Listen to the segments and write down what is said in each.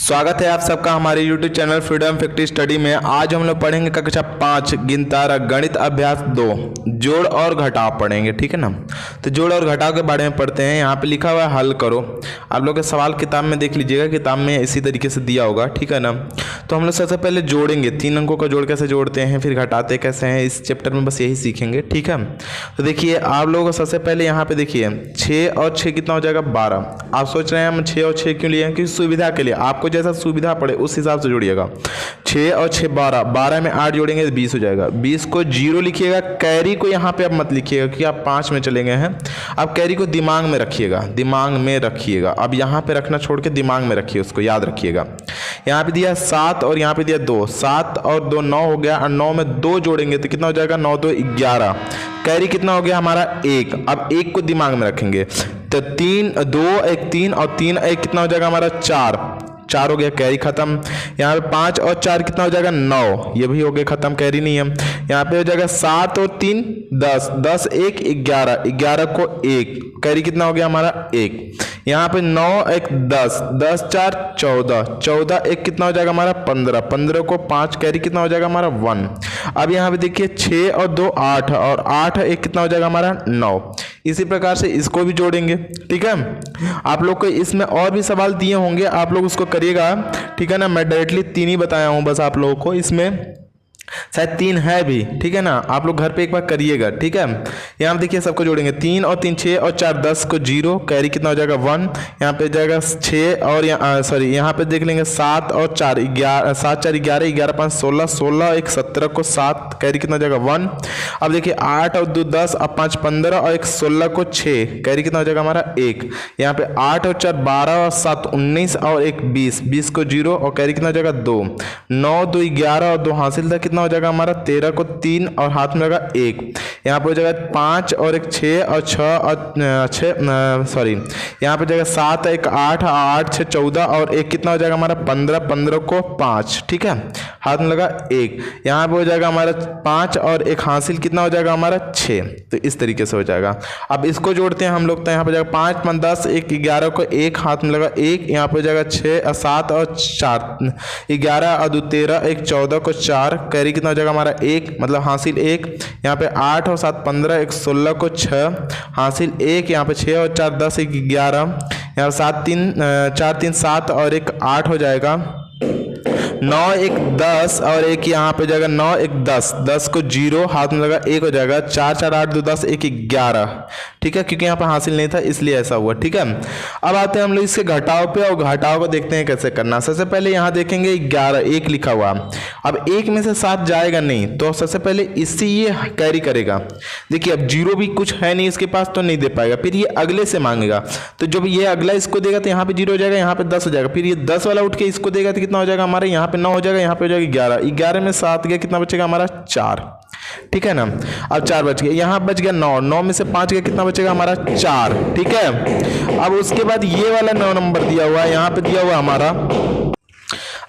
स्वागत है आप सबका हमारे YouTube channel freedom factory study में। आज हम लोग पढ़ेंगे कक्षा 5 गिनतारा गणित अभ्यास 2 जोड़ और घटाव पढ़ेंगे, ठीक है ना। तो जोड़ और घटाव के बारे में पढ़ते हैं। यहाँ पे लिखा हुआ है हल करो। आप लोग के सवाल किताब में देख लीजिएगा, किताब में इसी तरीके से दिया होगा, ठीक है ना। तो हम लोग सबसे पहले जोड़ेंगे, 3 अंकों का जोड़ कैसे जोड़ते हैं, फिर घटाते कैसे हैं, इस चैप्टर में बस यही सीखेंगे, ठीक है। तो देखिए आप लोगों को सबसे पहले यहाँ पे देखिए 6 और 6 कितना हो जाएगा 12। आप सोच रहे हैं हम 6 और 6 क्यों लिए हैं, क्योंकि सुविधा के लिए, आपको जैसा सुविधा पड़े उस हिसाब से जोड़िएगा। 6 और 6 12, 12 में 8 जोड़ेंगे तो 20 हो जाएगा। 20 को 0 लिखिएगा, कैरी को यहाँ पे आप मत लिखिएगा क्योंकि आप 5 में चले गए हैं। आप कैरी को दिमाग में रखिएगा, दिमाग में रखिएगा। अब यहाँ पे रखना छोड़ के दिमाग में रखिए, उसको याद रखिएगा। यहाँ पे दिया 7 और यहाँ पे दिया 2, 7 और 2 9 हो गया, और 9 में 2 जोड़ेंगे तो कितना हो जाएगा 9 2 11। कैरी कितना हो गया हमारा 1। अब 1 को दिमाग में रखेंगे तो 3 2 1 3 और 3 1 कितना हो जाएगा हमारा 4 हो गया, कैरी खत्म। यहाँ पे 5 और 4 कितना हो जाएगा 9, ये भी हो गया खत्म, कैरी नहीं है। यहाँ पे हो जाएगा 7 और 3 10, 10 1 11, 11 को 1, कैरी कितना हो गया हमारा 1। यहाँ पे 9 1 10, 10 4 14, 14 1 कितना हो जाएगा हमारा 15, 15 को 5, कैरी कितना हो जाएगा हमारा 1। अब यहाँ पे देखिए 6 और 2 8, और 8 1 कितना हो जाएगा हमारा 9। इसी प्रकार से इसको भी जोड़ेंगे, ठीक है। आप लोग को इसमें और भी सवाल दिए होंगे, आप लोग उसको करिएगा, ठीक है ना। मैं डायरेक्टली 3 ही बताया हूँ बस आप लोगों को, इसमें शायद 3 है भी, ठीक है ना। आप लोग घर पे एक बार करिएगा, ठीक है। यहाँ देखिए सबको जोड़ेंगे, 3 और 3 6 और 4 10 को 0, कैरी कितना हो जाएगा 1। यहाँ पे जाएगा 6 और यहाँ पे देख लेंगे 7 और 4 11, 7 4 11, 11 5 16, 16 1 17 को 7, कैरी कितना हो जाएगा 1। अब देखिए 8 और 2 10, अब 5 15 और 1 16 को 6, कैरी कितना हो जाएगा हमारा 1। यहाँ पे 8 और 4 12 और 7 19 और 1 20, 20 को 0 और कैरी कितना हो जाएगा 2। 9 2 11 और 2 हासिल था, कितना हो जाएगा हमारा 13 को 3 और हाथ में लगा 1। यहाँ पे हो जाएगा 5 और 1 6 और 6 और 6 सॉरी, यहाँ पे जाएगा 7 1 8 8 6 14 और 1 कितना हो जाएगा हमारा 15, 15 को 5, ठीक है, हाथ में लगा 1। यहाँ पे हो जाएगा हमारा 5 और 1 हासिल, कितना हो जाएगा हमारा 6। तो इस तरीके से हो जाएगा। अब इसको जोड़ते हैं हम लोग, तो यहाँ पे जाएगा 5 5 10 1 11 को 1, हाथ में लगा 1। यहाँ पे हो जाएगा 6 7 और 4 11 और 2 13 1 14 को 4, कैरी कितना हो जाएगा हमारा 1, मतलब हासिल 1। यहाँ पे 8 और 7 15 1 16 को 6, हासिल 1। यहाँ पे 6 और 4 10 1 11, यहाँ 7 3 4 3 7 और 1 8 हो जाएगा। 9 1 10 और 1 यहाँ पे जाएगा 9 1 10, 10 को 0, हाथ में लगा 1 हो जाएगा। 4 4 8 2 10 1 11, ठीक है, क्योंकि यहाँ पे हासिल नहीं था इसलिए ऐसा हुआ, ठीक है। अब आते हैं हम लोग इसके घटाव पे, और घटाव को देखते हैं कैसे करना। सबसे पहले यहाँ देखेंगे 11 1 लिखा हुआ। अब 1 में से 7 जाएगा नहीं, तो सबसे पहले इससे ये कैरी करेगा। देखिए अब 0 भी कुछ है नहीं इसके पास, तो नहीं दे पाएगा। फिर ये अगले से मांगेगा, तो जब ये अगला इसको देगा तो यहाँ पे 0 हो जाएगा, यहाँ पे 10 हो जाएगा। फिर ये 10 वाला उठ के इसको देगा तो कितना हो जाएगा हमारे, यहाँ पे 9 हो जाएगा, यहाँ पे हो जाएगा 11। 11 में 7 गया, कितना बचेगा हमारा 4, ठीक है ना। अब 4 बच गया, यहाँ बच गया 9, 9 में से 5 गया, कितना बचेगा हमारा 4, ठीक है। अब उसके बाद ये वाला 9 नंबर दिया हुआ है, यहाँ पे दिया हुआ हमारा,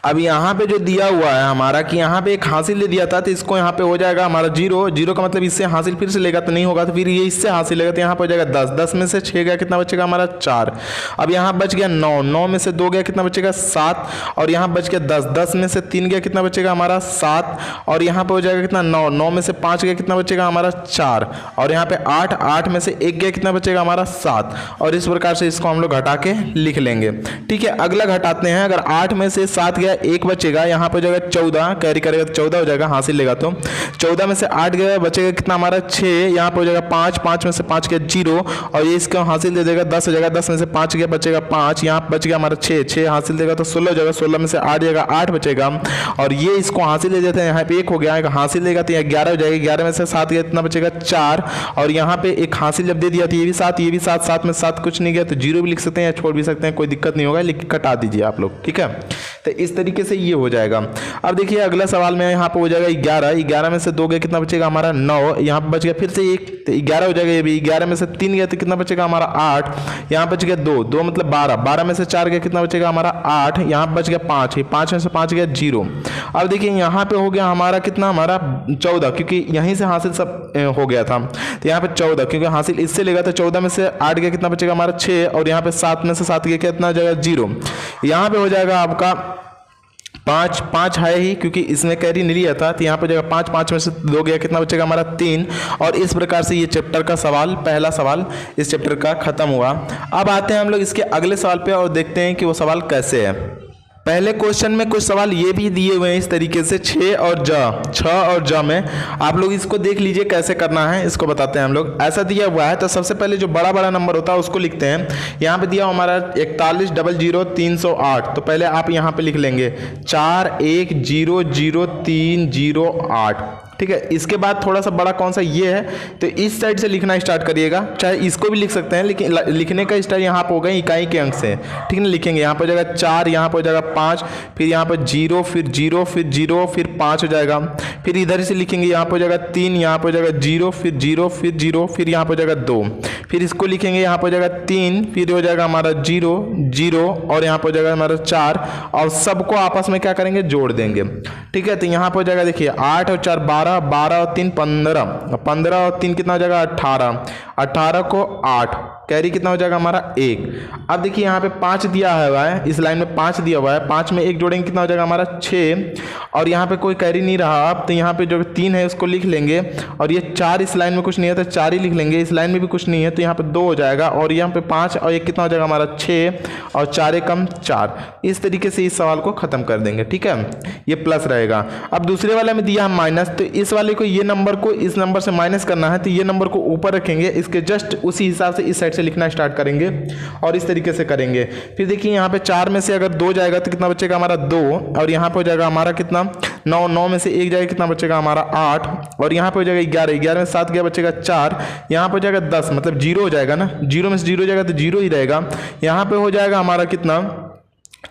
अब यहाँ पे जो दिया हुआ है हमारा कि यहाँ पे एक हासिल दे दिया था, तो इसको यहाँ पे हो जाएगा हमारा 0, 0 का मतलब इससे हासिल फिर से लेगा तो नहीं होगा, तो फिर ये इससे हासिल लेगा, तो यहाँ पे हो जाएगा 10, 10 में से 6 गया, कितना बचेगा हमारा 4। अब यहाँ बच गया 9, 9 में से 2 गया, कितना बचेगा 7, और यहाँ बच गया 10, 10 में से 3 गया, कितना बचेगा हमारा 7, और यहाँ पे हो जाएगा कितना 9, 9 में से 5 गया, कितना बचेगा हमारा 4, और यहाँ पे 8, 8 में से 1 गया, कितना बचेगा हमारा 7। और इस प्रकार से इसको हम लोग घटा के लिख लेंगे, ठीक है। अगला घटाते हैं, अगर 8 में से 7 गया 1 बचेगा, यहाँ पे हो जाएगा 14, कैरी करेगा तो 14 हो जाएगा, हासिल लेगा तो 14 में से 8 गया, बचेगा कितना हमारा 6। यहाँ पे हो जाएगा 5, 5 में से 5 गया 0, और ये इसका हासिल दे देगा 10 हो जाएगा, 10 में से 5 गया बचेगा 5, यहाँ बच गया हमारा 6, 6 हासिल देगा तो 16 हो जाएगा, 16 में से 8 जाएगा 8 बचेगा, और ये इसको हासिल दे देते हैं, यहाँ पे 1 हो गया, हासिल देगा तो 11 हो जाएगा, 11 में से 7 गया, इतना बचेगा 4, और यहाँ पे एक हासिल जब दे दिया तो ये भी 7, ये भी 7, 7 में 7 कुछ नहीं गया तो 0 भी लिख सकते हैं या छोड़ भी सकते हैं, कोई दिक्कत नहीं होगा, लेकिन कटा दीजिए आप लोग, ठीक है। तो इस तरीके से ये हो जाएगा। अब देखिए अगला सवाल में यहाँ पे हो जाएगा 11, 11 में से 2 गया कितना बचेगा हमारा 9, यहाँ पे बच गया फिर से 1 तो 11 हो जाएगा ये भी। 11 में से 3 गया तो कितना बचेगा हमारा 8, यहाँ बच गया 2, 2 मतलब 12, 12 में से 4 गया कितना बचेगा हमारा 8, यहाँ बच गया 5, 5 में से 5 गया 0। अब देखिए यहाँ पे हो गया हमारा कितना हमारा 14, क्योंकि यहीं से हासिल सब हो गया था, तो यहाँ पे 14 क्योंकि हासिल इससे लेगा तो 14 में से 8 गया कितना बचेगा हमारा 6, और यहाँ पे 7 में से 7 गया कितना हो जाएगा 0। यहाँ पे हो जाएगा आपका 5, 5 है ही क्योंकि इसमें कैरी नहीं लिया था, तो यहाँ पे हो जाएगा 5, 5 में से 2 गया कितना बचेगा हमारा 3। और इस प्रकार से ये चैप्टर का सवाल, पहला सवाल इस चैप्टर का खत्म हुआ। अब आते हैं हम लोग इसके अगले सवाल पे और देखते हैं कि वो सवाल कैसे है। पहले क्वेश्चन में कुछ सवाल ये भी दिए हुए हैं इस तरीके से 6 और ज में, आप लोग इसको देख लीजिए कैसे करना है, इसको बताते हैं हम लोग। ऐसा दिया हुआ है तो सबसे पहले जो बड़ा बड़ा नंबर होता है उसको लिखते हैं। यहाँ पे दिया हमारा 41000308, तो पहले आप यहाँ पे लिख लेंगे 41000308, ठीक है। इसके बाद थोड़ा सा बड़ा कौन सा ये है, तो इस साइड से लिखना स्टार्ट करिएगा, चाहे इसको भी लिख सकते हैं लेकिन लिखने का स्टाइल यहाँ पे होगा इकाई के अंक से, ठीक है ना। लिखेंगे यहाँ पे हो जाएगा 4, यहाँ पे हो जाएगा 5, फिर यहाँ पे 0, फिर 0, फिर 0, फिर 5 हो जाएगा। फिर इधर से लिखेंगे यहाँ पे हो जाएगा 3, यहाँ पे हो जाएगा 0, फिर 0, फिर 0, फिर यहाँ पे हो जाएगा 2, फिर इसको लिखेंगे यहाँ पे हो जाएगा 3, फिर हो जाएगा हमारा 0, 0, और यहाँ पे हो जाएगा हमारा 4, और सबको आपस में क्या करेंगे जोड़ देंगे, ठीक है। तो यहाँ पे हो जाएगा देखिए 8 और 4 12, 12 और 3 15, 15 और 3 कितना हो जाएगा 18, 18 को 8, कैरी कितना हो जाएगा हमारा 1। अब देखिए यहाँ पे 5 दिया हुआ है, इस लाइन में 5 दिया हुआ है, 5 में 1 जोड़ेंगे कितना हो जाएगा हमारा 6, और यहाँ पे कोई कैरी नहीं रहा अब, तो यहाँ पे जो 3 है उसको लिख लेंगे, और ये 4 इस लाइन में कुछ नहीं है तो 4 ही लिख लेंगे, इस लाइन में भी कुछ नहीं है तो यहाँ पे 2 हो जाएगा, और यहाँ पे 5 और 1 कितना हो जाएगा हमारा 6, और 4 एकम 4। इस तरीके से इस सवाल को खत्म कर देंगे, ठीक है, ये प्लस रहेगा। अब दूसरे वाले में दिया है माइनस, तो इस वाले को ये नंबर को इस नंबर से माइनस करना है, तो ये नंबर को ऊपर रखेंगे, इसके जस्ट उसी हिसाब से इस साइड से लिखना स्टार्ट करेंगे और इस तरीके से करेंगे। फिर देखिए यहाँ पे 4 में से अगर 2 जाएगा तो कितना बचेगा हमारा 2, और यहाँ पे हो जाएगा हमारा कितना 9, 9 में से 1 जाएगा कितना बचेगा हमारा 8, और यहाँ पे हो जाएगा 11, 11 में 7 गया बचेगा 4, यहाँ पे हो जाएगा 10 मतलब 0 हो जाएगा ना, 0 में से 0 जाएगा तो 0 ही रहेगा। यहाँ पे हो जाएगा हमारा कितना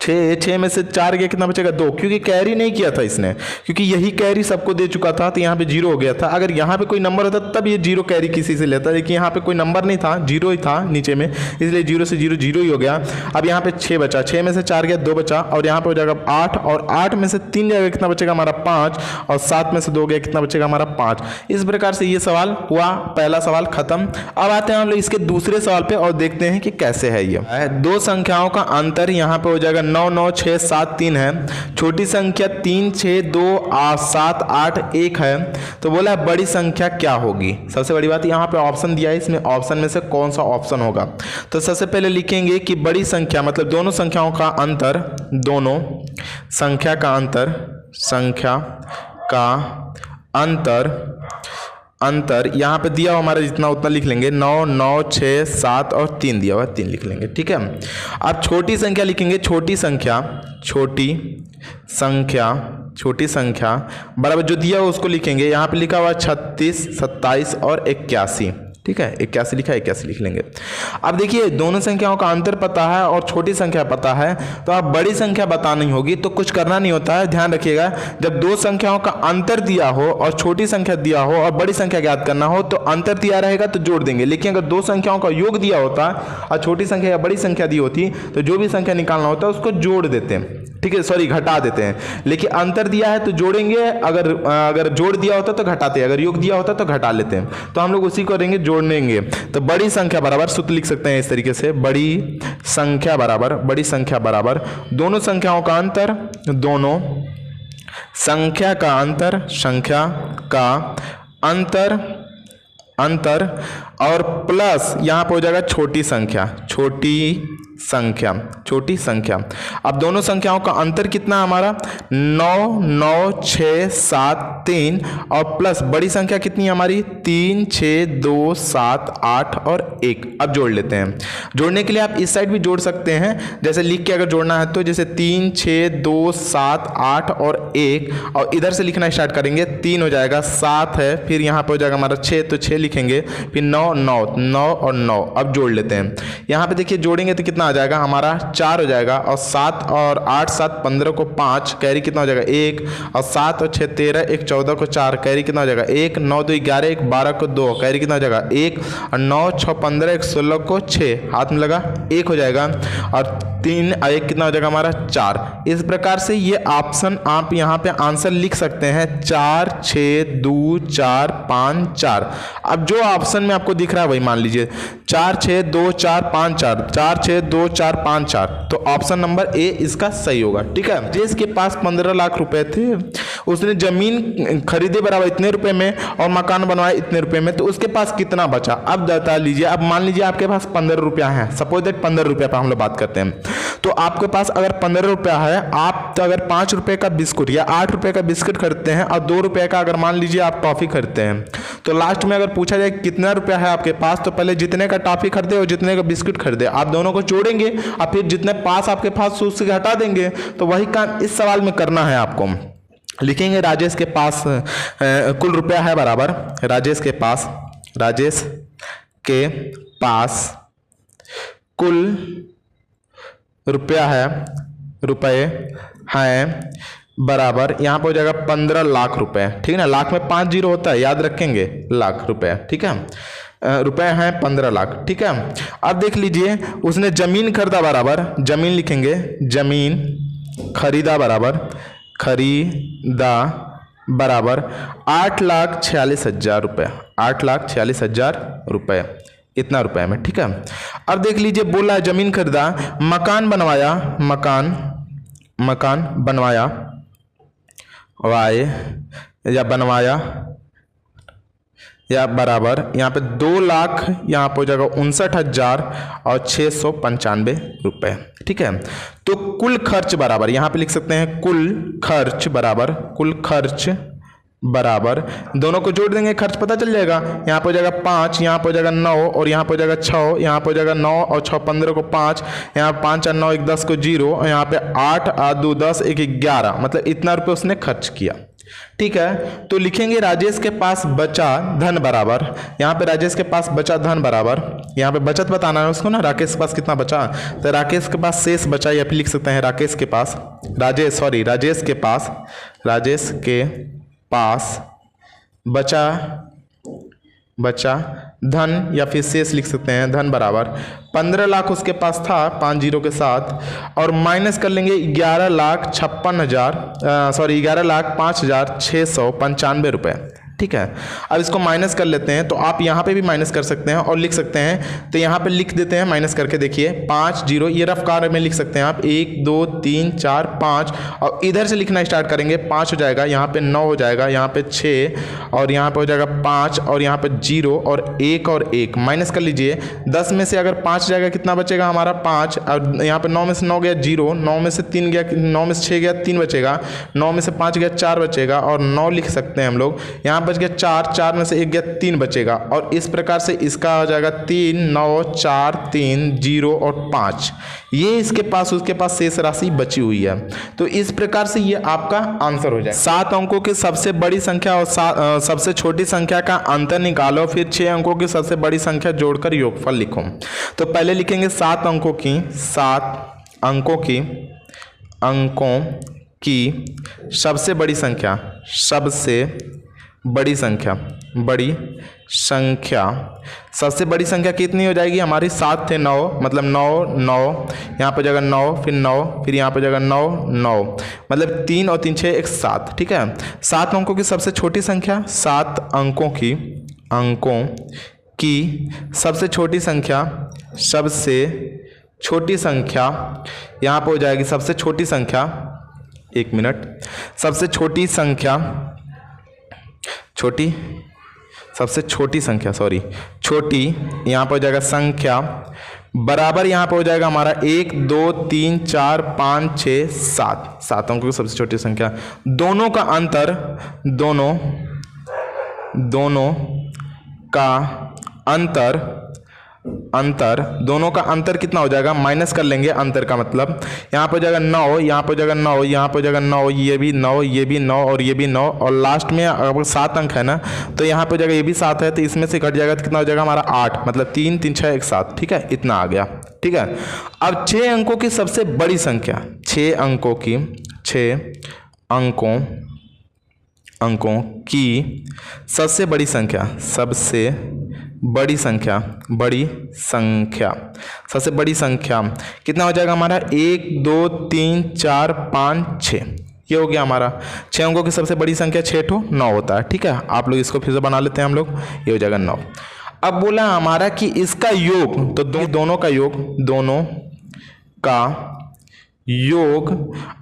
6, 6 में से 4 गया कितना बचेगा 2, क्योंकि कैरी नहीं किया था इसने, क्योंकि यही कैरी सबको दे चुका था तो यहाँ पे 0 हो गया था। अगर यहाँ पे कोई नंबर होता तब ये 0 कैरी किसी से लेता, लेकिन यहाँ पे कोई नंबर नहीं था, 0 ही था नीचे में, इसलिए 0 से 0 0 ही हो गया। अब यहाँ पे 6 बचा, 6 में से 4 गया 2 बचा, और यहाँ पे हो जाएगा 8, और 8 में से 3 जाएगा कितना बचेगा हमारा 5, और 7 में से 2 गया कितना बचेगा हमारा 5। इस प्रकार से ये सवाल हुआ, पहला सवाल खत्म। अब आते हैं हम लोग इसके दूसरे सवाल पे और देखते हैं कि कैसे है ये। दो संख्याओं का अंतर यहाँ पे हो जाएगा 9, 9, 6, 7, 3 है, छोटी संख्या 3, 6, 2, 7, 8, 1 है, तो बोला बड़ी संख्या क्या होगी। सबसे बड़ी बात यहाँ पे ऑप्शन दिया है, इसमें ऑप्शन में से कौन सा ऑप्शन होगा। तो सबसे पहले लिखेंगे कि बड़ी संख्या मतलब दोनों संख्याओं का अंतर, दोनों संख्या का अंतर, संख्या का अंतर यहाँ पे दिया हुआ हमारा जितना उतना लिख लेंगे, 9, 9, 6, 7 और 3 दिया हुआ 3 लिख लेंगे, ठीक है। अब छोटी संख्या लिखेंगे, छोटी संख्या बराबर जो दिया हुआ उसको लिखेंगे। यहाँ पे लिखा हुआ 36, 27 और 81, ठीक है, 81 लिखा है, 81 लिख लेंगे। अब देखिए दोनों संख्याओं का अंतर पता है और छोटी संख्या पता है, तो आप बड़ी संख्या बतानी होगी, तो कुछ करना नहीं होता है। ध्यान रखिएगा, जब दो संख्याओं का अंतर दिया हो और छोटी संख्या दिया हो और बड़ी संख्या ज्ञात करना हो तो अंतर दिया रहेगा तो जोड़ देंगे, लेकिन अगर दो संख्याओं का योग दिया होता और छोटी संख्या या बड़ी संख्या दी होती तो जो भी संख्या निकालना होता है उसको जोड़ देते हैं, ठीक है, सॉरी घटा देते हैं। लेकिन अंतर दिया है तो जोड़ेंगे, अगर जोड़ दिया होता तो घटाते, अगर योग दिया होता तो घटा लेते हैं। तो हम लोग उसी को करेंगे, जोड़ेंगे। तो बड़ी संख्या बराबर सूत्र लिख सकते हैं इस तरीके से, बड़ी संख्या बराबर दोनों संख्याओं का अंतर, दोनों संख्या का अंतर और प्लस यहाँ पे हो जाएगा छोटी संख्या। अब दोनों संख्याओं का अंतर कितना हमारा 9, 9, 6, 7, 3 और प्लस बड़ी संख्या कितनी है हमारी 3, 6, 2, 7, 8 और 1। अब जोड़ लेते हैं। जोड़ने के लिए आप इस साइड भी जोड़ सकते हैं, जैसे लिख के अगर जोड़ना है तो जैसे 3, 6, 2, 7, 8 और 1, और इधर से लिखना स्टार्ट करेंगे। 3 हो जाएगा, 7 है, फिर यहाँ पे हो जाएगा हमारा 6, तो 6 लिखेंगे, फिर 9, 9, 9 और 9। अब जोड़ लेते हैं। यहाँ पे देखिए जोड़ेंगे तो कितना आ जाएगा हमारा 4 हो जाएगा, और 7 और 8 7 15 को 5, कैरी कितना हो जाएगा 1, और 7 और 6 13, 1 14 को 4, कैरी कितना हो जाएगा 1, 9 2 11, 1 12 को 2, कैरी कितना हो जाएगा 1, और 9 6 15, 1 16 को 6, हाथ में लगा 1 हो जाएगा, और 3 1 कितना हो जाएगा हमारा 4। इस प्रकार से ये ऑप्शन आप यहाँ पे आंसर लिख सकते हैं 4 6 2 4 5 4। अब जो ऑप्शन में आपको दिख रहा है वही मान लीजिए 4 6 2 4 5 4, 4 6 2 4 5 4, तो ऑप्शन नंबर ए इसका सही होगा। ठीक है, जिसके पास 15 लाख रुपए थे, उसने जमीन खरीदे बराबर इतने रुपए में और मकान बनवाए इतने रुपए में, तो उसके पास कितना बचा अब बता लीजिए। अब मान लीजिए आपके पास 15 रुपया है, सपोज दैट 15 रुपया पर हम लोग बात करते हैं, तो आपके पास अगर 15 रुपया है, आप तो अगर 5 रुपए का बिस्कुट या 8 रुपए का बिस्कुट खरीदते हैं और 2 रुपए का अगर मान लीजिए आप टॉफी खरीदते हैं, तो लास्ट में अगर पूछा जाए कितना रुपया है आपके पास, तो पहले जितने का टॉफी खरीदे और जितने का बिस्कुट खरीदे आप दोनों को जोड़ेंगे और फिर जितने पास आपके पास उससे घटा देंगे। तो वही काम इस सवाल में करना है आपको। लिखेंगे राजेश के पास कुल रुपया है बराबर, राजेश के पास कुल रुपया है, रुपये हैं बराबर, यहाँ पर हो जाएगा 15 लाख रुपए। ठीक है ना, लाख में 5 जीरो होता है, याद रखेंगे, लाख रुपए। ठीक है, रुपए हैं 15 लाख। ठीक है, अब देख लीजिए उसने जमीन खरीदा बराबर, जमीन लिखेंगे, जमीन खरीदा बराबर, खरीदा बराबर 8,46,000 रुपये, 8,46,000 रुपये, इतना रुपए में। ठीक है, अब देख लीजिए बोला है जमीन खरीदा, मकान बनवाया, मकान बनवाया, वाय या बनवाया या बराबर, यहाँ पे 2 लाख, यहाँ पे हो जाएगा 59,695 रुपये। ठीक है, तो कुल खर्च बराबर, यहाँ पे लिख सकते हैं कुल खर्च बराबर, कुल खर्च बराबर, दोनों को जोड़ देंगे खर्च पता चल जाएगा। यहाँ पे हो जाएगा 5, यहाँ पे हो जाएगा 9, और यहाँ पे हो जाएगा 6, यहाँ पे हो जाएगा 9 और 6 15 को 5, यहाँ 5 और 9 1 10 को 0, और यहाँ पे 8 और 2 10 1 11, मतलब इतना रुपये उसने खर्च किया। ठीक है, तो लिखेंगे राजेश के पास बचा धन बराबर, यहाँ पे राजेश के पास बचा धन बराबर, यहाँ पे बचत बताना है उसको ना, राकेश के पास कितना बचा, तो राकेश के पास शेष बचा, या फिर लिख सकते हैं राजेश के पास बचा धन, या फिर शेष लिख सकते हैं धन बराबर 15 लाख उसके पास था 5 जीरो के साथ, और माइनस कर लेंगे 11,05,695 रुपये। ठीक है, अब इसको माइनस कर लेते हैं, तो आप यहाँ पे भी माइनस कर सकते हैं और लिख सकते हैं, तो यहाँ पे लिख देते हैं माइनस करके, देखिए 5 जीरो, ये रफ कार में लिख सकते हैं आप 1 2 3 4 5, और इधर से लिखना स्टार्ट करेंगे, 5 हो जाएगा, यहाँ पे 9 हो जाएगा, यहाँ पे 6, और यहाँ पे हो जाएगा 5, और यहाँ पे 0 और 1 और 1 माइनस कर लीजिए। 10 में से अगर 5 जाएगा कितना बचेगा हमारा 5, और यहाँ पे 9 में से 9 गया 0, 9 में से 3 गया, 9 में से 6 गया 3 बचेगा, 9 में से 5 गया 4 बचेगा, और 9 लिख सकते हैं हम लोग, यहाँ बच गया 4, 4 में से 1 गया 3 बचेगा, और इस प्रकार से इसका हो जाएगा 3 9 4 3 0 और 5, ये इसके पास उसके पास शेष राशि बची हुई है। तो इस प्रकार से ये आपका आंसर हो जाएगा। 7 अंकों की सबसे बड़ी संख्या और सबसे छोटी संख्या का अंतर निकालो, फिर 6 अंकों की सबसे बड़ी संख्या जोड़कर योगफल लिखो। तो पहले लिखेंगे 7 अंकों की सबसे बड़ी संख्या, सबसे बड़ी संख्या कितनी हो जाएगी हमारी, 7 थे 9, मतलब 9 9, यहाँ पर जगह 9, फिर 9, फिर यहाँ पर जगह 9 9, मतलब 3 और 3 6 1 7। ठीक है, 7 अंकों की सबसे छोटी संख्या, 7 अंकों की सबसे छोटी संख्या, यहाँ पर हो जाएगी सबसे छोटी संख्या, 1 मिनट, सबसे छोटी संख्या, छोटी यहाँ पर हो जाएगा संख्या बराबर, यहाँ पर हो जाएगा हमारा 1 2 3 4 5 6 7, 7 अंकों की सबसे छोटी संख्या। दोनों का अंतर दोनों का अंतर कितना हो जाएगा, माइनस कर लेंगे अंतर का मतलब, यहाँ पर हो जाएगा 9, यहाँ पर हो जाएगा 9, यहाँ पर हो जाएगा 9, ये भी 9, ये भी 9 और ये भी 9, और लास्ट में अगर 7 अंक है ना, तो यहाँ पर हो जाएगा ये भी 7 है, तो इसमें से घट जाएगा तो कितना हो जाएगा हमारा 8, मतलब 3 3 6 1 7। ठीक है, इतना आ गया। ठीक है। अब 6 अंकों की सबसे बड़ी संख्या, 6 अंकों की सबसे बड़ी संख्या, सबसे बड़ी संख्या कितना हो जाएगा हमारा? 1 2 3 4 5 6, ये हो गया हमारा। 6 अंकों की सबसे बड़ी संख्या 6 ठो 9 होता है, ठीक है। आप लोग इसको फिर से बना लेते हैं हम लोग, ये हो जाएगा 9। अब बोला हमारा कि इसका योग, तो दोनों का योग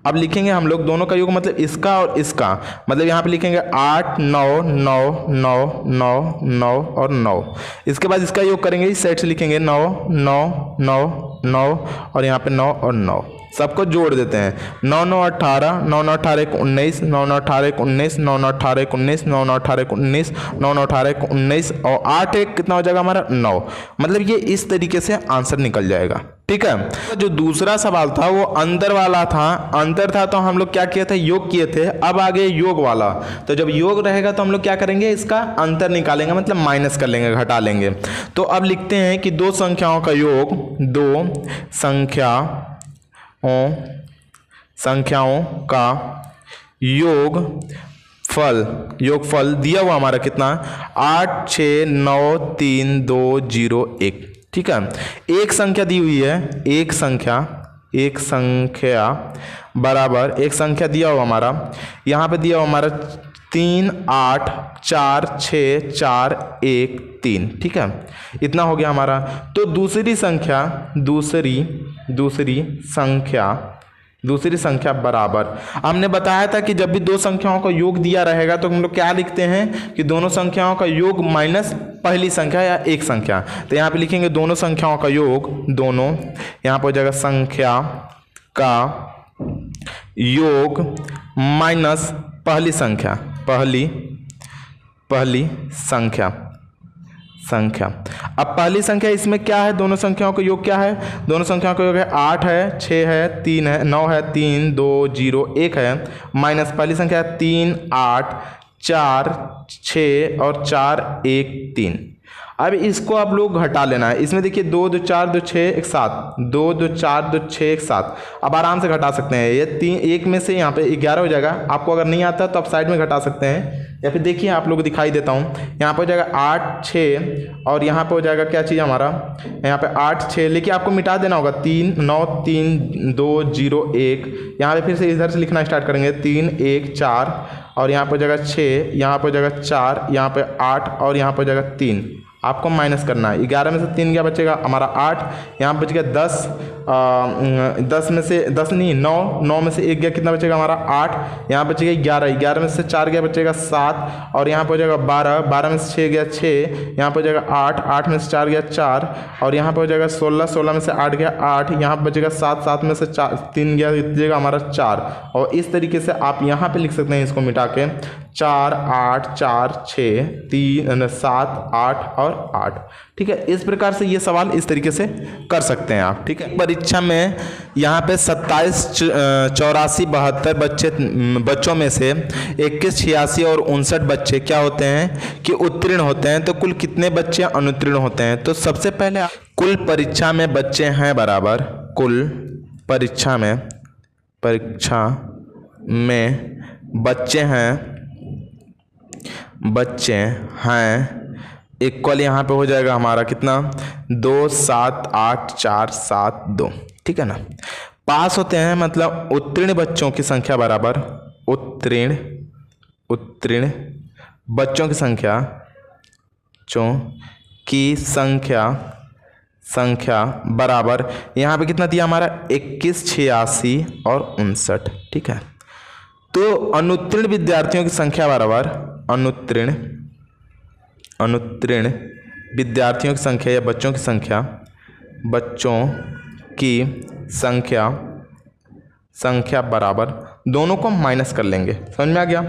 अब लिखेंगे हम लोग, दोनों का योग मतलब इसका और इसका, मतलब यहाँ पे लिखेंगे 8 9 9 9 9 9 और 9। इसके बाद इसका योग करेंगे, इस साइड से लिखेंगे 9 9 9 9 और यहाँ पे 9 और 9, सबको जोड़ देते हैं। 9 9 18, 9 9 18 19, 9 9 18 19, 9 9 18 19, 9 9 18 19, 9 9 18 19 और 8 1 कितना हो जाएगा हमारा? 9। मतलब ये इस तरीके से आंसर निकल जाएगा, ठीक है। जो दूसरा सवाल था वो अंतर वाला था, अंतर था तो हम लोग क्या किए थे? योग किए थे। अब आगे योग वाला, तो जब योग रहेगा तो हम लोग क्या करेंगे? इसका अंतर निकालेंगे, मतलब माइनस कर लेंगे, घटा लेंगे। तो अब लिखते हैं कि दो संख्याओं का योग, दो संख्याओं का योगफल दिया हुआ हमारा कितना? 8 6 9 3 2 0 1, ठीक है। एक संख्या दी हुई है, एक संख्या बराबर, एक संख्या दिया हुआ हमारा, यहाँ पे दिया हुआ हमारा 3 8 4 6 4 1 3, ठीक है। इतना हो गया हमारा। तो दूसरी संख्या बराबर, हमने बताया था कि जब भी दो संख्याओं का योग दिया रहेगा तो हम लोग क्या लिखते हैं कि दोनों संख्याओं का योग माइनस पहली संख्या या एक संख्या। तो यहाँ पे लिखेंगे दोनों संख्याओं का योग, दोनों, यहाँ पर हो जाएगा संख्या का योग माइनस पहली संख्या। अब पहली संख्या इसमें क्या है? दोनों संख्याओं का योग क्या है? दोनों संख्याओं का योग है 8 है, 6 है, 3 है, 9 है, 3 2 0 1 है, माइनस पहली संख्या 3 8 4 6 और 4 1 3। अब इसको आप लोग घटा लेना है। इसमें देखिए 2 2 4 2 6 1 7, 2 2 4 2 6 1 7। अब आराम से घटा सकते हैं। ये 3 1 में से यहाँ पे 11 हो जाएगा। आपको अगर नहीं आता तो आप साइड में घटा सकते हैं, या फिर देखिए आप लोग दिखाई देता हूँ। यहाँ पे हो जाएगा 8 6 और यहाँ पे हो जाएगा क्या चीज़ हमारा, यहाँ पे 8 6, लेकिन आपको मिटा देना होगा 3 9 3 2 0 1। यहाँ पे फिर से इधर से लिखना स्टार्ट करेंगे 3 1 4 और यहाँ पे हो जाएगा 6, यहाँ पे हो जाएगा 4, यहाँ पे 8 और यहाँ पे हो जाएगा 3। आपको माइनस करना है। 11 में से 3 क्या बचेगा हमारा 8, यहाँ बच गया 10, 10 में से 10 नहीं 9, 9 में से 1 गया, कितना बचेगा हमारा 8, यहाँ बचेगा 11, 11 में से 4 गया बचेगा 7 और यहाँ पर हो जाएगा 12, 12 में से 6 गया 6, यहाँ पर हो जाएगा 8, 8 में से 4 गया 4 और यहाँ पर हो जाएगा 16, 16 में से 8 गया 8, यहाँ पर बचेगा 7, 7 में से 3 गया, बचेगा हमारा 4। और इस तरीके से आप यहाँ पे लिख सकते हैं इसको मिटा के 4 8 4 6 3 7 8 और 8, ठीक है। इस प्रकार से ये सवाल इस तरीके से कर सकते हैं आप, ठीक है। परीक्षा में यहाँ पे 27 84 72 बच्चों में से 21 86 और 59 बच्चे क्या होते हैं कि उत्तीर्ण होते हैं। तो कुल कितने बच्चे अनुत्तीर्ण होते हैं? तो सबसे पहले कुल परीक्षा में बच्चे हैं बराबर, कुल परीक्षा में बच्चे हैं इक्वल, यहाँ पे हो जाएगा हमारा कितना 2 7 8 4 7 2, ठीक है ना। पास होते हैं मतलब उत्तीर्ण बच्चों की संख्या बराबर, उत्तीर्ण बच्चों की संख्या बराबर, यहाँ पे कितना दिया हमारा 21 86 और 59, ठीक है। तो अनुत्तीर्ण विद्यार्थियों की संख्या बराबर, अनुत्तीर्ण विद्यार्थियों की संख्या या बच्चों की संख्या संख्या बराबर, दोनों को माइनस कर लेंगे। समझ में आ गया।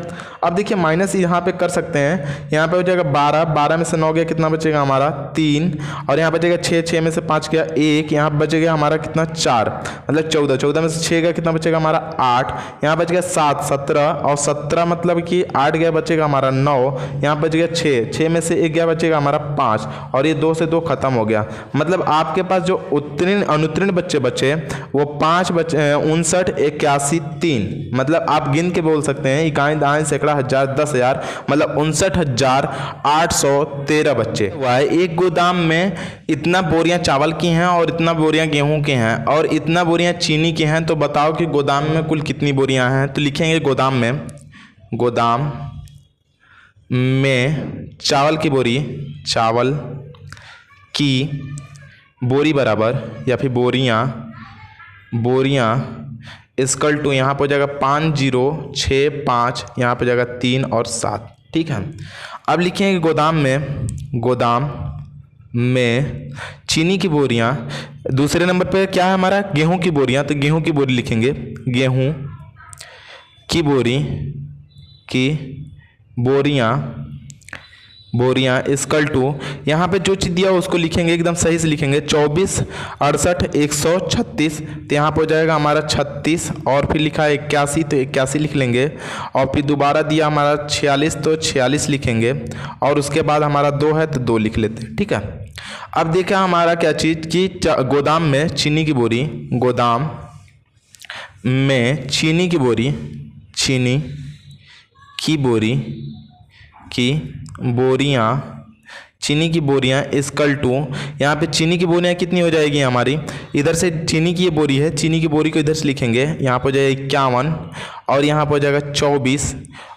अब देखिए माइनस यहाँ पे कर सकते हैं, यहाँ पे हो जाएगा 12, 12 में से 9 गया, कितना बचेगा हमारा 3, और यहाँ बचेगा 6, 6 में से 5 गया 1, यहाँ बचेगा हमारा कितना 4, मतलब 14, 14 में से 6 गया, कितना बचेगा हमारा 8, यहाँ बच गया 7, 17, और 17 मतलब कि 8 गया, बचेगा हमारा 9, यहाँ बच गया 6, 6 में से 1 गया, बचेगा हमारा 5, और ये 2 से 2 खत्म हो गया। मतलब आपके पास जो उत्तीर्ण अनुत्तीर्ण बच्चे बचे वो 5 बचे, 59, 81, 3, मतलब आप गिन के बोल सकते हैं इकाई, दाएं, सैकड़ा, हजार, 10,000, मतलब 59,813 बच्चे हुआ है। एक गोदाम में इतना बोरियां चावल की हैं और इतना बोरियां गेहूं के हैं और इतना बोरियां चीनी की हैं, तो बताओ कि गोदाम में कुल कितनी बोरियां हैं। तो लिखेंगे गोदाम में चावल की बोरी बराबर, या फिर बोरियां इक्वल टू, यहाँ पर हो जाएगा 5065, यहाँ पर जाएगा 3 और 7। ठीक है। अब लिखेंगे गोदाम में चीनी की बोरियां, दूसरे नंबर पे क्या है हमारा गेहूं की बोरियां, तो गेहूं की बोरी लिखेंगे, गेहूं की बोरियां इक्वल टू, यहाँ पे जो चीज़ दिया उसको लिखेंगे एकदम सही से लिखेंगे, 24, 68, 136, तो यहाँ पर हो जाएगा हमारा 36, और फिर लिखा है 81, तो 81 लिख लेंगे, और फिर दोबारा दिया हमारा 46, तो 46 लिखेंगे, और उसके बाद हमारा 2 है तो 2 लिख लेते हैं। ठीक है। अब देखा हमारा क्या चीज़ कि गोदाम में चीनी की बोरी, गोदाम में चीनी की बोरियां इक्वल टू, यहाँ पे चीनी की बोरियां कितनी हो जाएगी हमारी, इधर से चीनी की ये बोरी है, चीनी की बोरी को इधर से लिखेंगे, यहाँ पर हो जाएगा 51, और यहाँ पर हो जाएगा 24,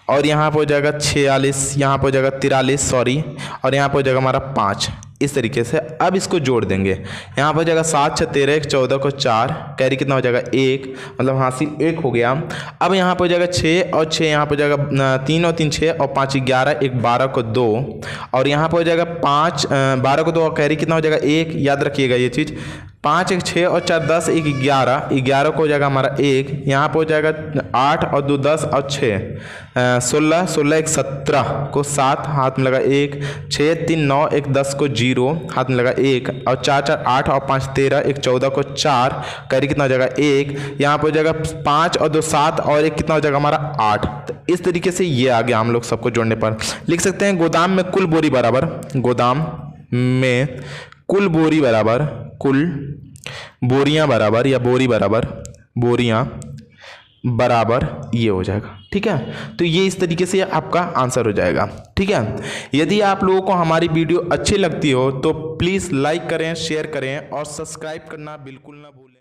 और यहाँ पर हो जाएगा 46, यहाँ पर हो जाएगा 43, सॉरी, और यहाँ पर हो जाएगा हमारा 5। इस तरीके से अब इसको जोड़ देंगे, यहाँ पर हो जाएगा 7, 6, 13, 1, 14 को 4, कैरी कितना हो जाएगा 1, मतलब हासिल 1 हो गया। अब यहाँ पर हो जाएगा 6 और 6, यहाँ पर हो जाएगा 3 और 3 6, और 5 11, 1 12 को 2, और यहाँ पर हो जाएगा 5 12 को 2, और कैरी कितना हो जाएगा 1, याद रखिएगा ये चीज़, 5 1 6 और 4 10, 1 11, 11 को हो जाएगा हमारा 1, यहाँ पर हो जाएगा 8 और 2 10 और 6 16, 16 1 17 को 7, हाथ में लगा 1, 6 3 9 1 10 को 0, हाथ में लगा 1, और 4 4 8 और 5 13, 1 14 को 4, कैरी कितना हो जाएगा 1, यहाँ पर हो जाएगा 5 और 2 7, और 1 कितना हो जाएगा हमारा 8। तो इस तरीके से ये आ गया, हम लोग सबको जोड़ने पर लिख सकते हैं गोदाम में कुल बोरी बराबर, गोदाम में कुल बोरी बराबर, कुल बोरियां बराबर, या बोरी बराबर बोरियां बराबर ये हो जाएगा। ठीक है। तो ये इस तरीके से आपका आंसर हो जाएगा। ठीक है। यदि आप लोगों को हमारी वीडियो अच्छी लगती हो तो प्लीज़ लाइक करें, शेयर करें और सब्सक्राइब करना बिल्कुल ना भूलें।